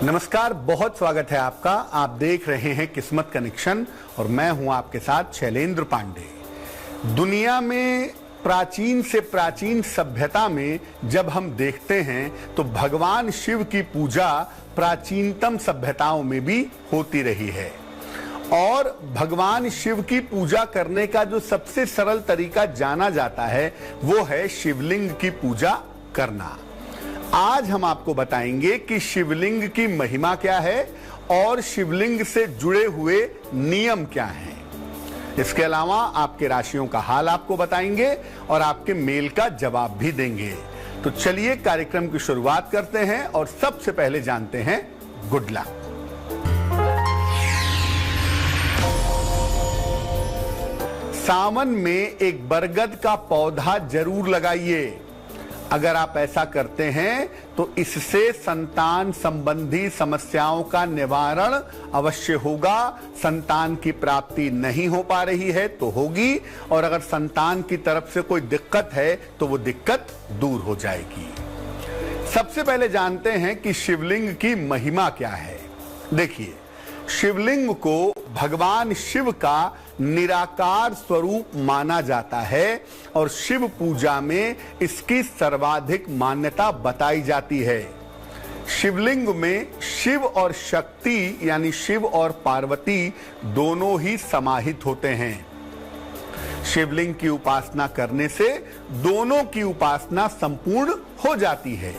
नमस्कार, बहुत स्वागत है आपका। आप देख रहे हैं किस्मत कनेक्शन और मैं हूं आपके साथ शैलेंद्र पांडे। दुनिया में प्राचीन से प्राचीन सभ्यता में जब हम देखते हैं तो भगवान शिव की पूजा प्राचीनतम सभ्यताओं में भी होती रही है और भगवान शिव की पूजा करने का जो सबसे सरल तरीका जाना जाता है वो है शिवलिंग की पूजा करना। आज हम आपको बताएंगे कि शिवलिंग की महिमा क्या है और शिवलिंग से जुड़े हुए नियम क्या हैं। इसके अलावा आपके राशियों का हाल आपको बताएंगे और आपके मेल का जवाब भी देंगे। तो चलिए कार्यक्रम की शुरुआत करते हैं और सबसे पहले जानते हैं गुड लक। सावन में एक बरगद का पौधा जरूर लगाइए। अगर आप ऐसा करते हैं तो इससे संतान संबंधी समस्याओं का निवारण अवश्य होगा। संतान की प्राप्ति नहीं हो पा रही है तो होगी और अगर संतान की तरफ से कोई दिक्कत है तो वो दिक्कत दूर हो जाएगी। सबसे पहले जानते हैं कि शिवलिंग की महिमा क्या है। देखिए, शिवलिंग को भगवान शिव का निराकार स्वरूप माना जाता है और शिव पूजा में इसकी सर्वाधिक मान्यता बताई जाती है। शिवलिंग में शिव और शक्ति यानी शिव और पार्वती दोनों ही समाहित होते हैं। शिवलिंग की उपासना करने से दोनों की उपासना संपूर्ण हो जाती है।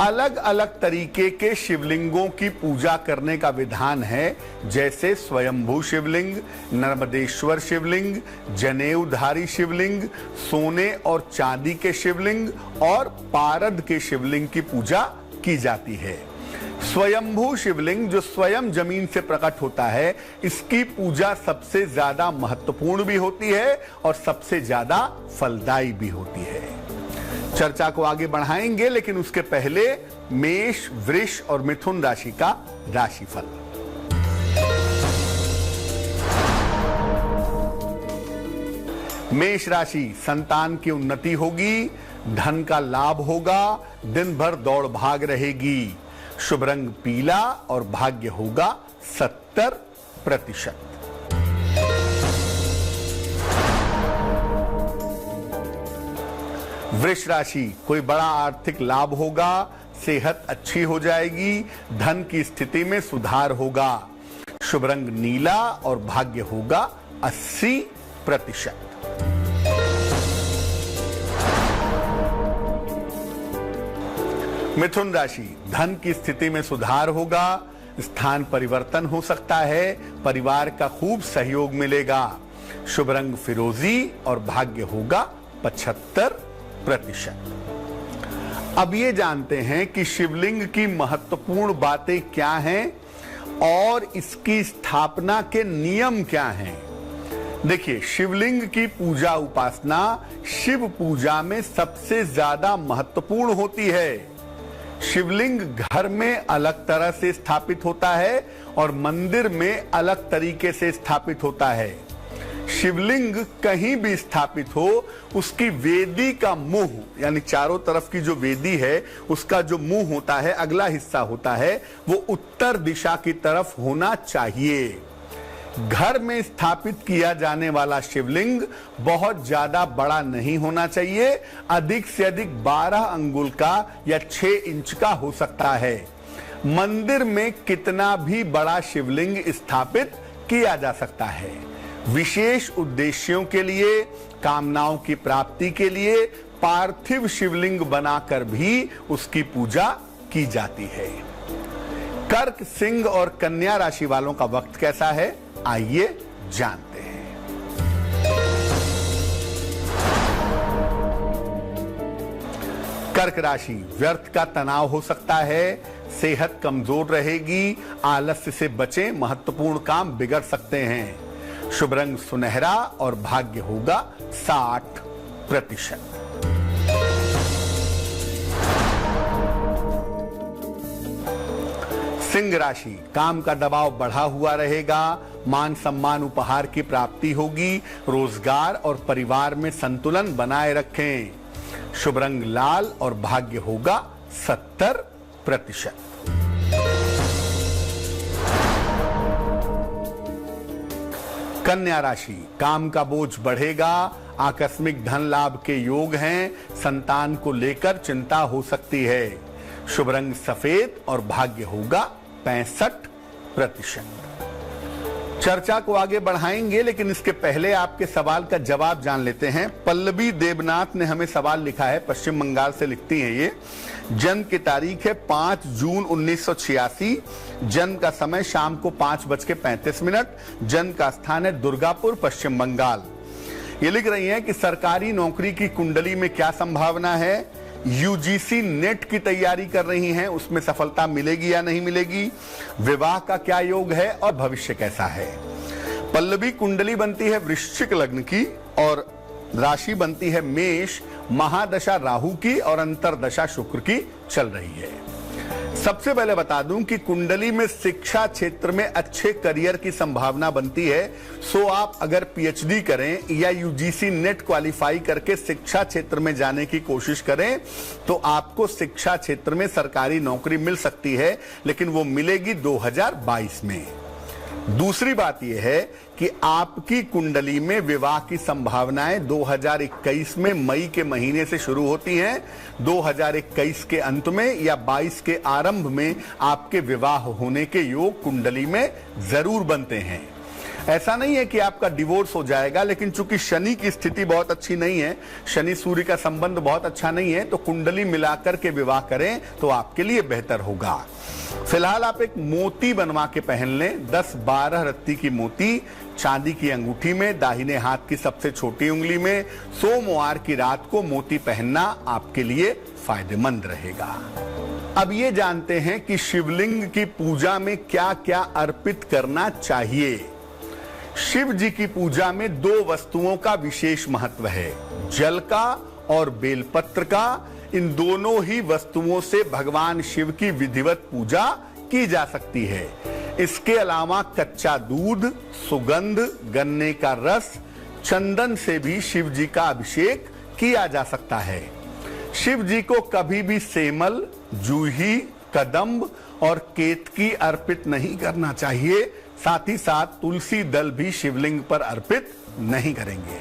अलग अलग तरीके के शिवलिंगों की पूजा करने का विधान है, जैसे स्वयंभू शिवलिंग, नर्मदेश्वर शिवलिंग, जनेऊधारी शिवलिंग, सोने और चांदी के शिवलिंग और पारद के शिवलिंग की पूजा की जाती है। स्वयंभू शिवलिंग जो स्वयं जमीन से प्रकट होता है, इसकी पूजा सबसे ज्यादा महत्वपूर्ण भी होती है और सबसे ज्यादा फलदायी भी होती है। चर्चा को आगे बढ़ाएंगे, लेकिन उसके पहले मेष, वृष और मिथुन राशि का राशिफल। मेष राशि, संतान की उन्नति होगी, धन का लाभ होगा, दिन भर दौड़ भाग रहेगी। शुभ रंग पीला और भाग्य होगा 70%। वृष राशि, कोई बड़ा आर्थिक लाभ होगा, सेहत अच्छी हो जाएगी, धन की स्थिति में सुधार होगा। शुभ रंग नीला और भाग्य होगा 80%। मिथुन राशि, धन की स्थिति में सुधार होगा, स्थान परिवर्तन हो सकता है, परिवार का खूब सहयोग मिलेगा। शुभ रंग फिरोजी और भाग्य होगा 75%। अब ये जानते हैं कि शिवलिंग की महत्वपूर्ण बातें क्या हैं और इसकी स्थापना के नियम क्या हैं। देखिए, शिवलिंग की पूजा उपासना शिव पूजा में सबसे ज्यादा महत्वपूर्ण होती है। शिवलिंग घर में अलग तरह से स्थापित होता है और मंदिर में अलग तरीके से स्थापित होता है। शिवलिंग कहीं भी स्थापित हो, उसकी वेदी का मुंह यानी चारों तरफ की जो वेदी है उसका जो मुंह होता है, अगला हिस्सा होता है, वो उत्तर दिशा की तरफ होना चाहिए। घर में स्थापित किया जाने वाला शिवलिंग बहुत ज्यादा बड़ा नहीं होना चाहिए, अधिक से अधिक 12 अंगुल का या 6 इंच का हो सकता है। मंदिर में कितना भी बड़ा शिवलिंग स्थापित किया जा सकता है। विशेष उद्देश्यों के लिए, कामनाओं की प्राप्ति के लिए पार्थिव शिवलिंग बनाकर भी उसकी पूजा की जाती है। कर्क, सिंह और कन्या राशि वालों का वक्त कैसा है, आइए जानते हैं। कर्क राशि, व्यर्थ का तनाव हो सकता है, सेहत कमजोर रहेगी, आलस्य से बचें, महत्वपूर्ण काम बिगड़ सकते हैं। शुभ रंग सुनहरा और भाग्य होगा 60%। सिंह राशि, काम का दबाव बढ़ा हुआ रहेगा, मान सम्मान उपहार की प्राप्ति होगी, रोजगार और परिवार में संतुलन बनाए रखें। शुभ रंग लाल और भाग्य होगा 70%। कन्या राशि, काम का बोझ बढ़ेगा, आकस्मिक धन लाभ के योग हैं, संतान को लेकर चिंता हो सकती है। शुभ रंग सफेद और भाग्य होगा 65%। चर्चा को आगे बढ़ाएंगे, लेकिन इसके पहले आपके सवाल का जवाब जान लेते हैं। पल्लवी देवनाथ ने हमें सवाल लिखा है, पश्चिम बंगाल से लिखती हैं ये। जन्म की तारीख है 5 जून 1986, जन्म का समय शाम को 5:35, जन्म का स्थान है दुर्गापुर, पश्चिम बंगाल। ये लिख रही हैं कि सरकारी नौकरी की कुंडली में क्या संभावना है, यूजीसी नेट की तैयारी कर रही हैं, उसमें सफलता मिलेगी या नहीं मिलेगी, विवाह का क्या योग है और भविष्य कैसा है। पल्लवी कुंडली बनती है वृश्चिक लग्न की और राशि बनती है मेष, महादशा राहु की और अंतरदशा शुक्र की चल रही है। सबसे पहले बता दूं कि कुंडली में शिक्षा क्षेत्र में अच्छे करियर की संभावना बनती है। सो आप अगर पीएचडी करें या यूजीसी नेट क्वालिफाई करके शिक्षा क्षेत्र में जाने की कोशिश करें तो आपको शिक्षा क्षेत्र में सरकारी नौकरी मिल सकती है, लेकिन वो मिलेगी 2022 में। दूसरी बात यह है कि आपकी कुंडली में विवाह की संभावनाएं 2021 में मई के महीने से शुरू होती हैं। 2021 के अंत में या 22 के आरंभ में आपके विवाह होने के योग कुंडली में जरूर बनते हैं। ऐसा नहीं है कि आपका डिवोर्स हो जाएगा, लेकिन चूंकि शनि की स्थिति बहुत अच्छी नहीं है, शनि सूर्य का संबंध बहुत अच्छा नहीं है, तो कुंडली मिलाकर के विवाह करें तो आपके लिए बेहतर होगा। फिलहाल आप एक मोती बनवा के पहन लें, 10-12 रत्ती की मोती चांदी की अंगूठी में, दाहिने हाथ की सबसे छोटी उंगली में। सोमवार की रात को मोती पहनना आपके लिए फायदेमंद रहेगा। अब ये जानते हैं कि शिवलिंग की पूजा में क्या क्या अर्पित करना चाहिए। शिव जी की पूजा में 2 वस्तुओं का विशेष महत्व है, जल का और बेलपत्र का। इन दोनों ही वस्तुओं से भगवान शिव की विधिवत पूजा की जा सकती है। इसके अलावा कच्चा दूध, सुगंध, गन्ने का रस, चंदन से भी शिव जी का अभिषेक किया जा सकता है। शिव जी को कभी भी सेमल, जूही, कदम्ब और केतकी अर्पित नहीं करना चाहिए। साथ ही साथ तुलसी दल भी शिवलिंग पर अर्पित नहीं करेंगे।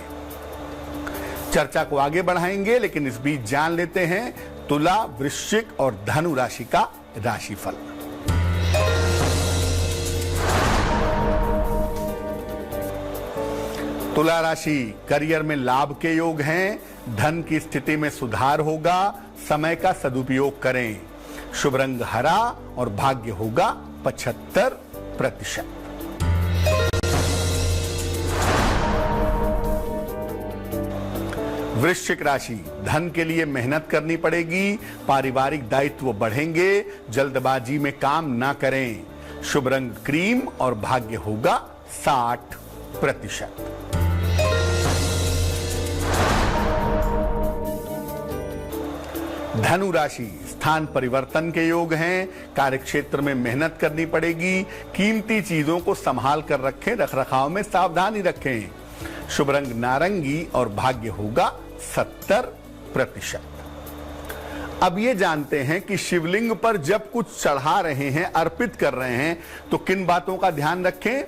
चर्चा को आगे बढ़ाएंगे, लेकिन इस बीच जान लेते हैं तुला, वृश्चिक और धनु राशि का राशिफल। तुला राशि, करियर में लाभ के योग हैं, धन की स्थिति में सुधार होगा, समय का सदुपयोग करें। शुभ रंग हरा और भाग्य होगा 75%। वृश्चिक राशि, धन के लिए मेहनत करनी पड़ेगी, पारिवारिक दायित्व बढ़ेंगे, जल्दबाजी में काम ना करें। शुभ रंग क्रीम और भाग्य होगा 60%। धनु राशि, स्थान परिवर्तन के योग हैं, कार्यक्षेत्र में मेहनत करनी पड़ेगी, कीमती चीजों को संभाल कर रखें, रखरखाव में सावधानी रखें। शुभ रंग नारंगी और भाग्य होगा 70%। अब ये जानते हैं कि शिवलिंग पर जब कुछ चढ़ा रहे हैं, अर्पित कर रहे हैं, तो किन बातों का ध्यान रखें।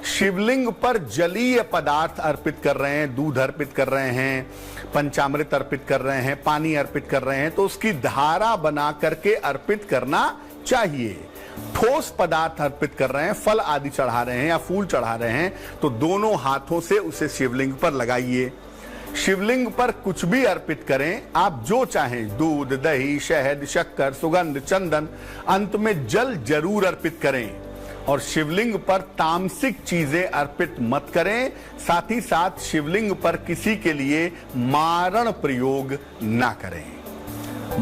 शिवलिंग पर जलीय पदार्थ अर्पित कर रहे हैं, दूध अर्पित कर रहे हैं, पंचामृत अर्पित कर रहे हैं, पानी अर्पित कर रहे हैं, तो उसकी धारा बना करके अर्पित करना चाहिए। ठोस पदार्थ अर्पित कर रहे हैं, फल आदि चढ़ा रहे हैं या फूल चढ़ा रहे हैं, तो दोनों हाथों से उसे शिवलिंग पर लगाइए। शिवलिंग पर कुछ भी अर्पित करें, आप जो चाहें, दूध, दही, शहद, शक्कर, सुगंध, चंदन, अंत में जल जरूर अर्पित करें। और शिवलिंग पर तामसिक चीजें अर्पित मत करें। साथ ही साथ शिवलिंग पर किसी के लिए मारण प्रयोग ना करें।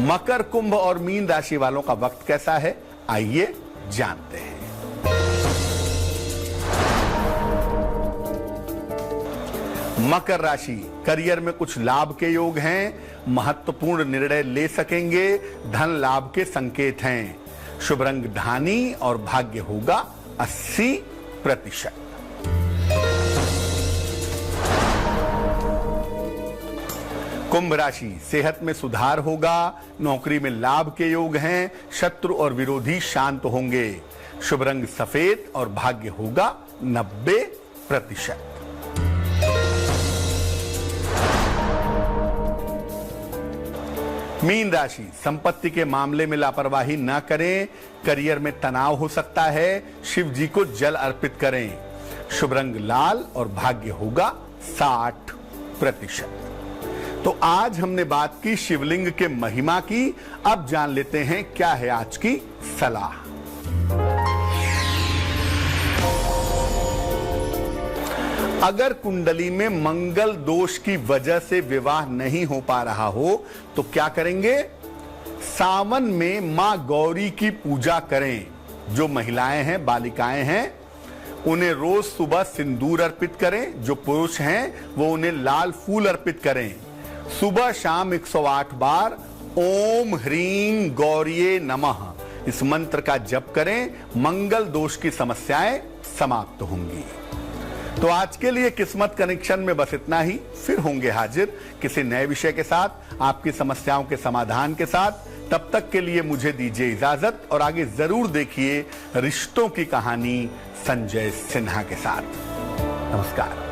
मकर, कुंभ और मीन राशि वालों का वक्त कैसा है, आइए जानते हैं। मकर राशि, करियर में कुछ लाभ के योग हैं, महत्वपूर्ण निर्णय ले सकेंगे, धन लाभ के संकेत हैं। शुभ रंग धानी और भाग्य होगा 80%। कुंभ राशि, सेहत में सुधार होगा, नौकरी में लाभ के योग हैं, शत्रु और विरोधी शांत होंगे। शुभ रंग सफेद और भाग्य होगा 90%। मीन राशि, संपत्ति के मामले में लापरवाही न करें, करियर में तनाव हो सकता है, शिव जी को जल अर्पित करें। शुभ रंग लाल और भाग्य होगा 60%। तो आज हमने बात की शिवलिंग के महिमा की। अब जान लेते हैं क्या है आज की सलाह। अगर कुंडली में मंगल दोष की वजह से विवाह नहीं हो पा रहा हो तो क्या करेंगे? सावन में मां गौरी की पूजा करें। जो महिलाएं हैं, बालिकाएं हैं, उन्हें रोज सुबह सिंदूर अर्पित करें। जो पुरुष हैं वो उन्हें लाल फूल अर्पित करें। सुबह शाम 108 बार ओम ह्रीं गौरिये नमः इस मंत्र का जप करें। मंगल दोष की समस्याएं समाप्त होंगी। तो आज के लिए किस्मत कनेक्शन में बस इतना ही। फिर होंगे हाजिर किसी नए विषय के साथ, आपकी समस्याओं के समाधान के साथ। तब तक के लिए मुझे दीजिए इजाजत और आगे जरूर देखिए रिश्तों की कहानी संजय सिन्हा के साथ। नमस्कार।